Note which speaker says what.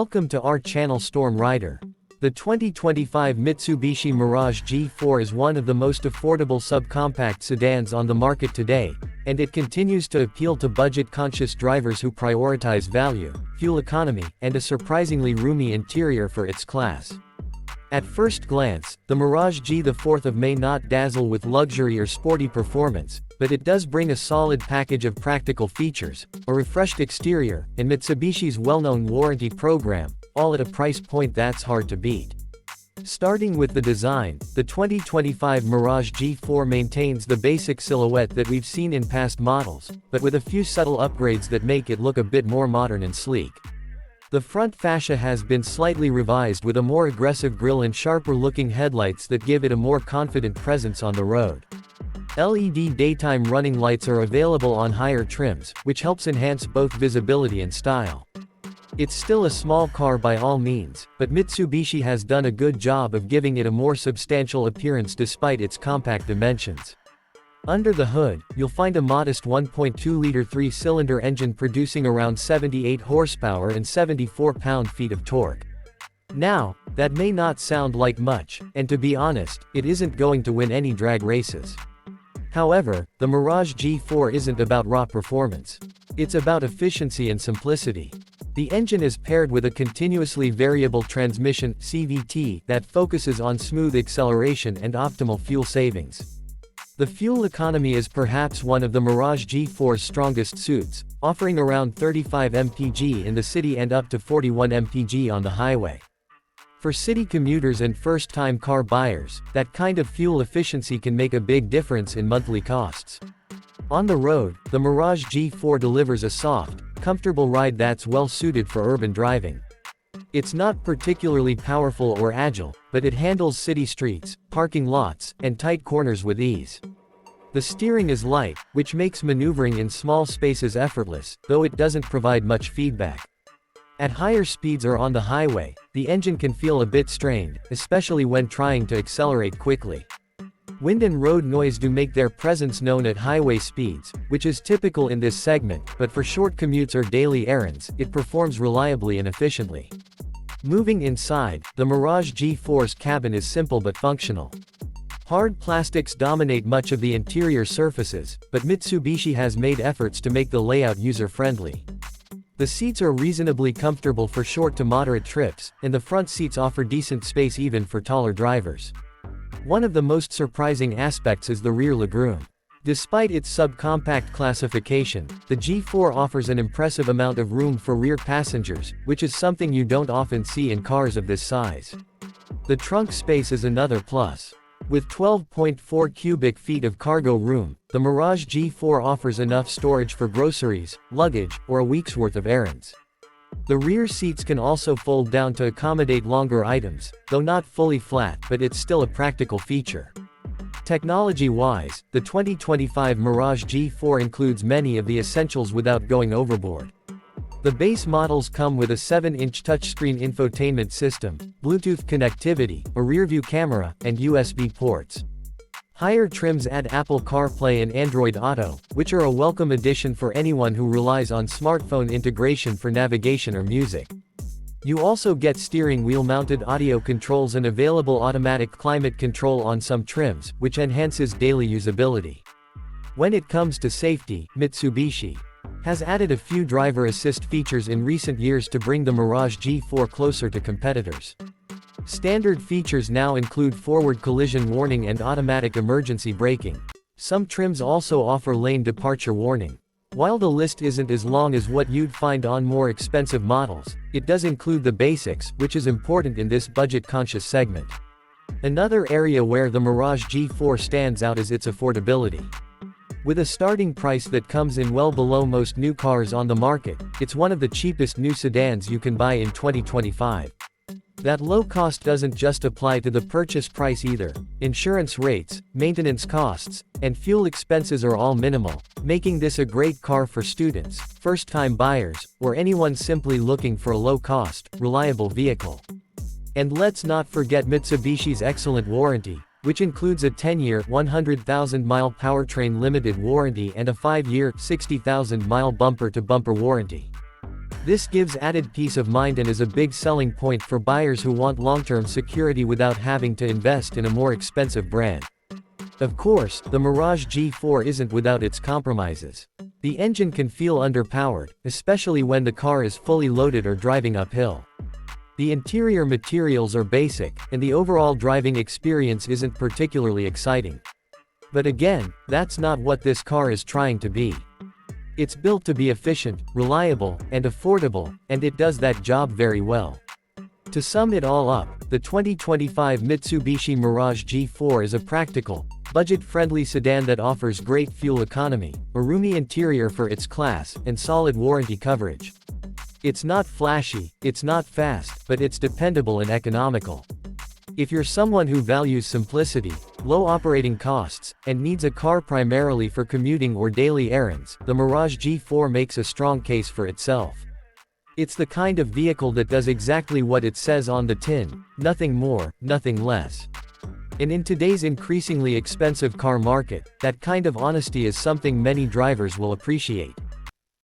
Speaker 1: Welcome to our channel Storm Rider. The 2025 Mitsubishi Mirage G4 is one of the most affordable subcompact sedans on the market today, and it continues to appeal to budget-conscious drivers who prioritize value, fuel economy, and a surprisingly roomy interior for its class. At first glance, the Mirage G4 may not dazzle with luxury or sporty performance, but it does bring a solid package of practical features, a refreshed exterior, and Mitsubishi's well-known warranty program, all at a price point that's hard to beat. Starting with the design, the 2025 Mirage G4 maintains the basic silhouette that we've seen in past models, but with a few subtle upgrades that make it look a bit more modern and sleek. The front fascia has been slightly revised with a more aggressive grille and sharper-looking headlights that give it a more confident presence on the road. LED daytime running lights are available on higher trims, which helps enhance both visibility and style. It's still a small car by all means, but Mitsubishi has done a good job of giving it a more substantial appearance despite its compact dimensions. Under the hood, you'll find a modest 1.2-liter three-cylinder engine producing around 78 horsepower and 74 pound-feet of torque. Now, that may not sound like much, and to be honest, it isn't going to win any drag races. However, the Mirage G4 isn't about raw performance. It's about efficiency and simplicity. The engine is paired with a continuously variable transmission (CVT) that focuses on smooth acceleration and optimal fuel savings. The fuel economy is perhaps one of the Mirage G4's strongest suits, offering around 35 mpg in the city and up to 41 mpg on the highway. For city commuters and first-time car buyers, that kind of fuel efficiency can make a big difference in monthly costs. On the road, the Mirage G4 delivers a soft, comfortable ride that's well-suited for urban driving. It's not particularly powerful or agile, but it handles city streets, parking lots, and tight corners with ease. The steering is light, which makes maneuvering in small spaces effortless, though it doesn't provide much feedback. At higher speeds or on the highway, the engine can feel a bit strained, especially when trying to accelerate quickly. Wind and road noise do make their presence known at highway speeds, which is typical in this segment, but for short commutes or daily errands, it performs reliably and efficiently. Moving inside, the Mirage G4's cabin is simple but functional. Hard plastics dominate much of the interior surfaces, but Mitsubishi has made efforts to make the layout user-friendly. The seats are reasonably comfortable for short to moderate trips, and the front seats offer decent space even for taller drivers. One of the most surprising aspects is the rear legroom. Despite its subcompact classification, the G4 offers an impressive amount of room for rear passengers, which is something you don't often see in cars of this size. The trunk space is another plus. With 12.4 cubic feet of cargo room, the Mirage G4 offers enough storage for groceries, luggage, or a week's worth of errands. The rear seats can also fold down to accommodate longer items, though not fully flat, but it's still a practical feature. Technology-wise, the 2025 Mirage G4 includes many of the essentials without going overboard. The base models come with a 7-inch touchscreen infotainment system, Bluetooth connectivity, a rear-view camera, and USB ports. Higher trims add Apple CarPlay and Android Auto, which are a welcome addition for anyone who relies on smartphone integration for navigation or music. You also get steering wheel-mounted audio controls and available automatic climate control on some trims, which enhances daily usability. When it comes to safety, Mitsubishi has added a few driver assist features in recent years to bring the Mirage G4 closer to competitors. Standard features now include forward collision warning and automatic emergency braking. Some trims also offer lane departure warning. While the list isn't as long as what you'd find on more expensive models, it does include the basics, which is important in this budget-conscious segment. Another area where the Mirage G4 stands out is its affordability. With a starting price that comes in well below most new cars on the market, it's one of the cheapest new sedans you can buy in 2025. That low cost doesn't just apply to the purchase price either. Insurance rates, maintenance costs, and fuel expenses are all minimal, making this a great car for students, first-time buyers, or anyone simply looking for a low-cost, reliable vehicle. And let's not forget Mitsubishi's excellent warranty, which includes a 10-year, 100,000-mile powertrain limited warranty and a 5-year, 60,000-mile bumper-to-bumper warranty. This gives added peace of mind and is a big selling point for buyers who want long-term security without having to invest in a more expensive brand. Of course, the Mirage G4 isn't without its compromises. The engine can feel underpowered, especially when the car is fully loaded or driving uphill. The interior materials are basic, and the overall driving experience isn't particularly exciting. But again, that's not what this car is trying to be. It's built to be efficient, reliable, and affordable, and it does that job very well. To sum it all up, the 2025 Mitsubishi Mirage G4 is a practical, budget-friendly sedan that offers great fuel economy, a roomy interior for its class, and solid warranty coverage. It's not flashy, it's not fast, but it's dependable and economical. If you're someone who values simplicity, low operating costs, and needs a car primarily for commuting or daily errands, the Mirage G4 makes a strong case for itself. It's the kind of vehicle that does exactly what it says on the tin, nothing more, nothing less. And in today's increasingly expensive car market, that kind of honesty is something many drivers will appreciate.